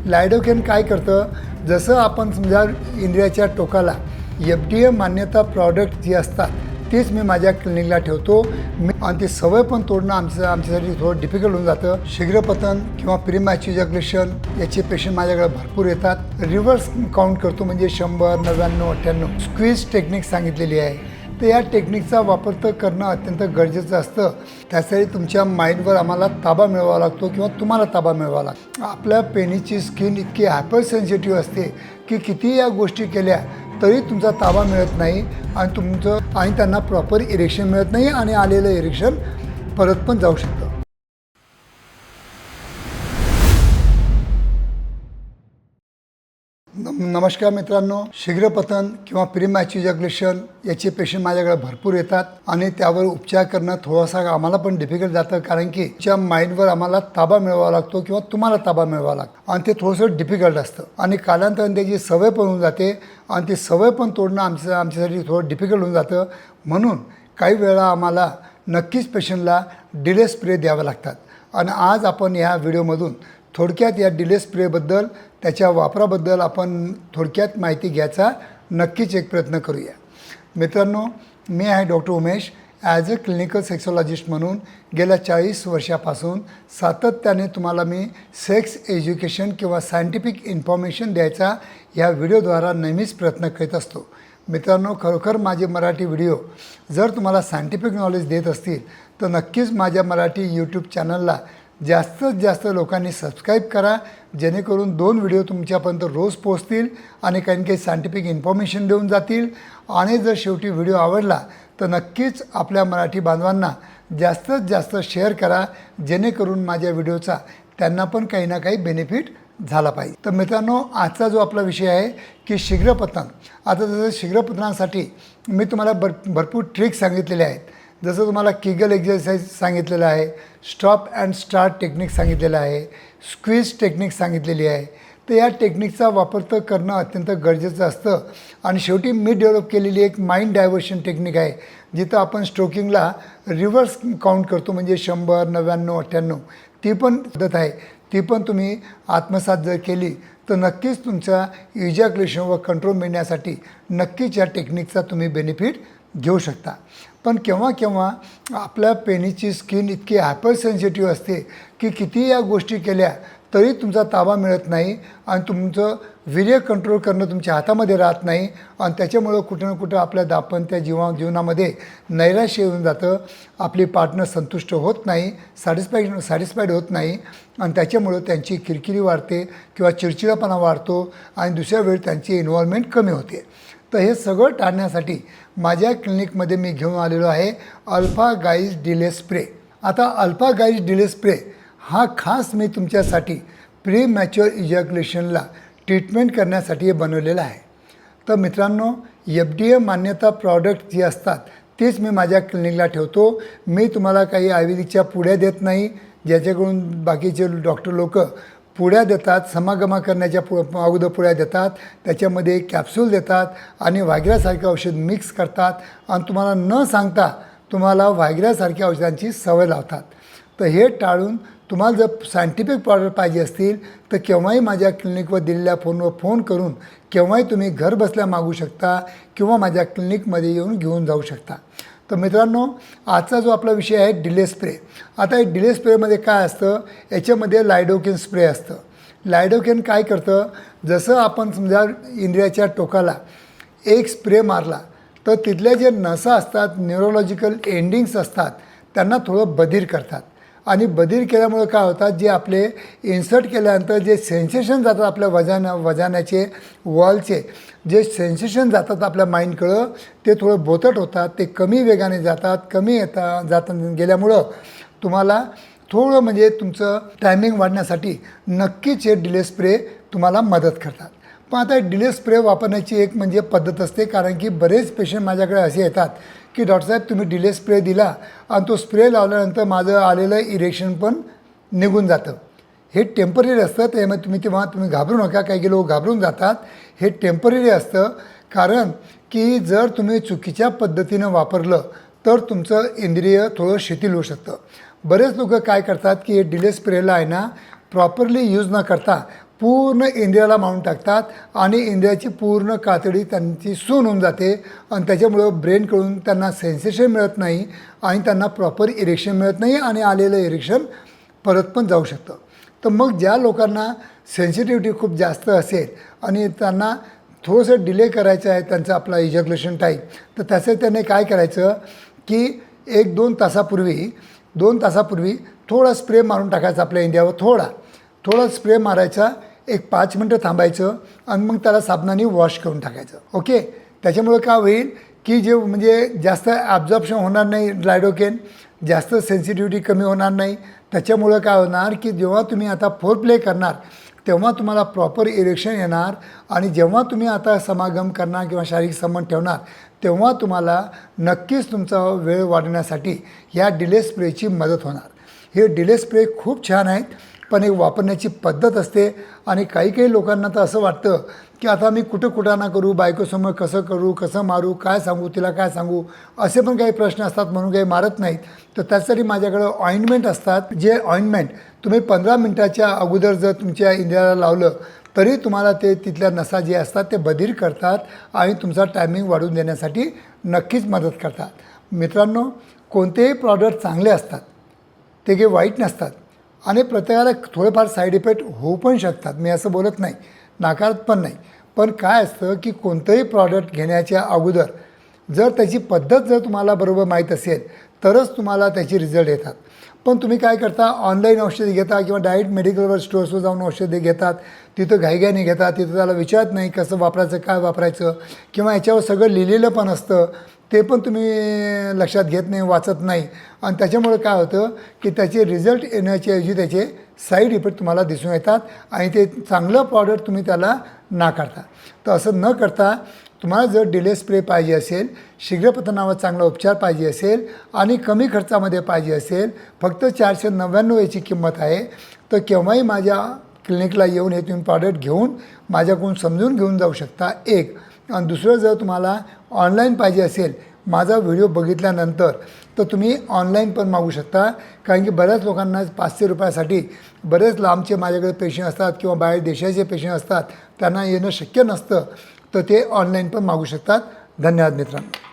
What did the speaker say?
लायडोकेन काय करतं, जसं आपण समजा इंद्रियाच्या टोकाला FDA मान्यता प्रॉडक्ट जी असतात तेच मी माझ्या क्लिनिकला ठेवतो. आणि ती सवय पण तोडणं आमच्यासाठी थोडं डिफिकल्ट होऊन जातं. शीघ्रपतन किंवा प्रीमॅच्युअर इजॅक्युलेशन याचे पेशंट माझ्याकडे भरपूर येतात. रिव्हर्स काउंट करतो म्हणजे 100, 99, 98 स्क्वीज टेक्निक सांगितलेली आहे. तर या टेक्निकचा वापर तर करणं अत्यंत गरजेचं असतं. त्यासाठी तुमच्या माइंडवर आम्हाला ताबा मिळवावा लागतो किंवा तुम्हाला ताबा मिळवावा लागतो. आपल्या पेनीची स्किन इतकी हायपर सेन्सिटिव्ह असते की किती या गोष्टी केल्या तरी तुमचा ताबा मिळत नाही आणि त्यांना प्रॉपर इरेक्शन मिळत नाही आणि आलेलं इरेक्शन परत पण जाऊ शकतं. नमस्कार मित्रांनो, शीघ्रपतन किंवा प्रीमॅच्युअर इजॅक्युलेशन याचे पेशंट माझ्याकडे भरपूर येतात आणि त्यावर उपचार करणं थोडासा आम्हाला पण डिफिकल्ट जातं, कारण की तुमच्या माइंडवर आम्हाला ताबा मिळवावा लागतो किंवा तुम्हाला ताबा मिळवावा लागतो आणि ते थोडंसं डिफिकल्ट असतं आणि कालांतराने त्याची सवय पण होऊन जाते आणि ती सवय पण तोडणं आमच्यासाठी थोडं डिफिकल्ट होऊन जातं. म्हणून काही वेळा आम्हाला नक्कीच पेशंटला डिले स्प्रे द्यावे लागतात आणि आज आपण या व्हिडिओमधून थोडक्यात या डिले स्प्रेबद्दल, त्याच्या वापराबद्दल आपण थोडक्यात माहिती घ्यायचा नक्कीच एक प्रयत्न करूया. मित्रांनो, मी आहे doctor Umesh. As a clinical sexologist म्हणून गेल्या 40 वर्षापासून सातत्याने तुम्हाला मी सेक्स एज्युकेशन किंवा सायंटिफिक इन्फॉर्मेशन द्यायचा ह्या व्हिडिओद्वारा नेहमीच प्रयत्न करीत असतो. मित्रांनो, खरोखर माझे मराठी व्हिडिओ जर तुम्हाला सायंटिफिक नॉलेज देत असतील तर नक्कीच माझ्या मराठी यूट्यूब चॅनलला जास्तीत जास्त लोकांनी सबस्क्राईब करा, जेणेकरून 2 व्हिडिओ तुमच्यापर्यंत रोज पोहोचतील आणि काही सायंटिफिक इन्फॉर्मेशन देऊन जातील. आणि जर शेवटी व्हिडिओ आवडला तर नक्कीच आपल्या मराठी बांधवांना जास्तीत जास्त शेअर करा, जेणेकरून माझ्या व्हिडिओचा त्यांना पण काही ना काही बेनिफिट झाला पाहिजे. तर मित्रांनो, आजचा जो आपला विषय आहे की शीघ्रपतन. आता जसं शीघ्रपतनासाठी मी तुम्हाला भरपूर ट्रिक्स सांगितलेले आहेत. जसं तुम्हाला किगल एक्झरसाइज सांगितलेलं आहे, स्टॉप अँड स्टार्ट टेक्निक सांगितलेलं आहे, स्क्वीज टेक्निक सांगितलेली आहे. तर या टेक्निकचा वापर तर करणं अत्यंत गरजेचं असतं. आणि शेवटी मी डेव्हलप केलेली एक माइंड डायव्हर्शन टेक्निक आहे, जिथं आपण स्ट्रोकिंगला रिव्हर्स काउंट करतो म्हणजे 100, 99, 98 ती पण पद्धत आहे. ती पण तुम्ही आत्मसात जर केली तर नक्कीच तुमच्या इजॅक्युलेशनवर कंट्रोल मिळण्यासाठी नक्कीच या टेक्निकचा तुम्ही बेनिफिट घेऊ शकता. पण केव्हा केव्हा आपल्या पेनीची स्किन इतकी हायपर सेन्सिटिव्ह असते की किती या गोष्टी केल्या तरी तुमचा ताबा मिळत नाही आणि तुमचं वीर्य कंट्रोल करणं तुमच्या हातामध्ये राहत नाही आणि त्याच्यामुळं कुठं ना कुठं आपल्या दाम्पत्य जीवनामध्ये नैराश्य येऊन जातं. आपली पार्टनर संतुष्ट होत नाही, सॅटिस्फाईड होत नाही आणि त्याच्यामुळं त्यांची किरकिरी वाढते किंवा चिडचिडापणा वाढतो आणि दुसऱ्या वेळी त्यांची इन्व्हॉल्वमेंट कमी होते. तर हे सगळं टाळण्यासाठी माझ्या क्लिनिकमध्ये मी घेऊन आलेलो आहे अल्फा गाईज डिले स्प्रे. आता अल्फा गाईज डिले स्प्रे हा खास मी तुमच्यासाठी प्रीमॅच्युअर इजॅक्युलेशनला ट्रीटमेंट करण्यासाठी बनवलेला आहे. तर मित्रांनो, FDA मान्यता प्रॉडक्ट जी असतात तेच मी माझ्या क्लिनिकला ठेवतो. मी तुम्हाला काही आयुर्वेदिकच्या पुड्या देत नाही, ज्याच्याकडून बाकीचे डॉक्टर लोक पुड्या देतात, समागमा करण्याच्या अगोदर पुड्या देतात, त्याच्यामध्ये कॅप्सूल देतात आणि व्हायग्रासारखे औषध मिक्स करतात आणि तुम्हाला न सांगता तुम्हाला व्हायग्रासारख्या औषधांची सवय लावतात. तर हे टाळून तुम्हाला जर सायंटिफिक प्रॉडक्ट पाहिजे असतील तर केव्हाही माझ्या क्लिनिकवर दिलेल्या फोनवर फोन करून केव्हाही तुम्ही घर बसल्या मागू शकता किंवा माझ्या क्लिनिकमध्ये येऊन घेऊन जाऊ शकता. तर मित्रांनो, आजचा जो आपला विषय आहे डिले स्प्रे. आता हे डिले स्प्रेमध्ये काय असतं, याच्यामध्ये लायडोकेन स्प्रे असतं. लायडोकेन काय करतं, जसं आपण समजा इंद्रियाच्या टोकाला एक स्प्रे मारला तर तिथल्या जे नसा असतात, न्यूरोलॉजिकल एंडिंग्स असतात, त्यांना थोडं बधीर करतात. आणि बधीर केल्यामुळे काय होतात, जे आपले इन्सर्ट केल्यानंतर जे सेन्सेशन जातात आपल्या वजानाचे वॉलचे जे सेन्सेशन जातात आपल्या माइंडकडं, ते थोडं बोथट होतात, ते कमी वेगाने जातात, गेल्यामुळं तुम्हाला थोडं म्हणजे तुमचं टायमिंग वाढण्यासाठी नक्कीच हे डिले स्प्रे तुम्हाला मदत करतात. पण आता डिले स्प्रे वापरण्याची एक म्हणजे पद्धत असते, कारण की बरेच पेशंट माझ्याकडे असे येतात की डॉक्टर साहेब तुम्ही डिले स्प्रे दिला आणि तो स्प्रे लावल्यानंतर माझं आलेलं इरेक्शन पण निघून जातं. हे टेम्पररी असतं. त्यामुळे तुम्ही घाबरू नका. काही लोक घाबरून जातात. हे टेम्पररी असतं, कारण की जर तुम्ही चुकीच्या पद्धतीनं वापरलं तर तुमचं इंद्रिय थोडं शिथिल होऊ शकतं. बरेच लोक काय करतात की हे डिले स्प्रेला आहे ना प्रॉपरली यूज न करता पूर्ण इंद्रियाला मारून टाकतात आणि इंद्रियाची पूर्ण कातडी त्यांची सून होऊन जाते आणि त्याच्यामुळं ब्रेनकडून त्यांना सेन्सेशन मिळत नाही आणि त्यांना प्रॉपर इरेक्शन मिळत नाही आणि आलेलं इरेक्शन परत पण जाऊ शकतं. तर मग ज्या लोकांना सेन्सिटिव्हिटी खूप जास्त असेल आणि त्यांना थोडंसं डिले करायचं आहे त्यांचं आपला इजॅक्युलेशन टाईम, तर त्याचं त्याने काय करायचं की 1-2 तासापूर्वी थोडा स्प्रे मारून टाकायचा आपल्या इंडियावर, थोडा स्प्रे मारायचा, एक 5 मिनटं थांबायचं आणि मग त्याला साबणाने वॉश करून टाकायचं. ओके. त्याच्यामुळं काय होईल की जे म्हणजे जास्त ॲब्झॉर्प्शन होणार नाही लायडोकेन, जास्त सेन्सिटिव्हिटी कमी होणार नाही. त्याच्यामुळं काय होणार की जेव्हा तुम्ही आता फोर प्ले करणार तेव्हा तुम्हाला प्रॉपर इरेक्शन येणार आणि जेव्हा तुम्ही आता समागम करणार किंवा शारीरिक संबंध ठेवणार तेव्हा तुम्हाला नक्कीच तुमचा वेळ वाढवण्यासाठी या डिले स्प्रेची मदत होणार. हे डिले स्प्रे खूप छान आहेत, पण एक वापरण्याची पद्धत असते आणि काही लोकांना तर असं वाटतं की आता मी कुठं ना करू, बायकोसमोर कसं करू, कसं मारू, काय सांगू, तिला काय सांगू, असे पण काही प्रश्न असतात म्हणून काही मारत नाहीत. तर त्यासाठी माझ्याकडं ऑइंटमेंट असतात, जे ऑइंटमेंट तुम्ही 15 मिनटाच्या अगोदर जर तुमच्या इंद्रियाला लावलं तरी तुम्हाला ते तिथल्या नसा जे असतात ते बधीर करतात आणि तुमचा टायमिंग वाढवून देण्यासाठी नक्कीच मदत करतात. मित्रांनो, कोणतेही प्रॉडक्ट चांगले असतात, ते काही वाईट नसतात आणि प्रत्येकाला थोडेफार साईड इफेक्ट होऊ पण शकतात. मी असं बोलत नाही, नाकारत पण नाही. पण काय असतं की कोणतंही प्रॉडक्ट घेण्याच्या अगोदर जर त्याची पद्धत जर तुम्हाला बरोबर माहीत असेल तरच तुम्हाला त्याची रिझल्ट येतात. पण तुम्ही काय करता, ऑनलाईन औषधे घेता किंवा डायरेक्ट मेडिकलवर स्टोर्सवर जाऊन औषधे घेतात, तिथं घाईघाईने घेतात, तिथं त्याला विचारत नाही कसं वापरायचं, काय वापरायचं, किंवा याच्यावर सगळं लिहिलेलं पण असतं, ते पण तुम्ही लक्षात घेत नाही, वाचत नाही आणि त्याच्यामुळे काय होतं की त्याचे रिझल्ट येण्याच्या ऐवजी त्याचे साईड इफेक्ट तुम्हाला दिसून येतात आणि ते चांगलं प्रॉडक्ट तुम्ही त्याला नाकारता. तर असं न करता तुम्हाला जर डिले स्प्रे पाहिजे असेल, शीघ्रपतनावर चांगला उपचार पाहिजे असेल आणि कमी खर्चामध्ये पाहिजे असेल, फक्त 499 याची किंमत आहे, तर केव्हाही माझ्या क्लिनिकला येऊन हे तुम्ही प्रॉडक्ट घेऊन माझ्याकडून समजून घेऊन जाऊ शकता. एक आणि दुसरं, जर तुम्हाला ऑनलाईन पाहिजे असेल माझा व्हिडिओ बघितल्यानंतर तर तुम्ही ऑनलाईन पण मागू शकता, कारण की बऱ्याच लोकांना 500 रुपयासाठी बरेच लांबचे माझ्याकडे पेशंट असतात किंवा बाहेर देशाचे पेशंट असतात, त्यांना येणं शक्य नसतं, तर ते ऑनलाईन पण मागू शकतात. धन्यवाद मित्रांनो.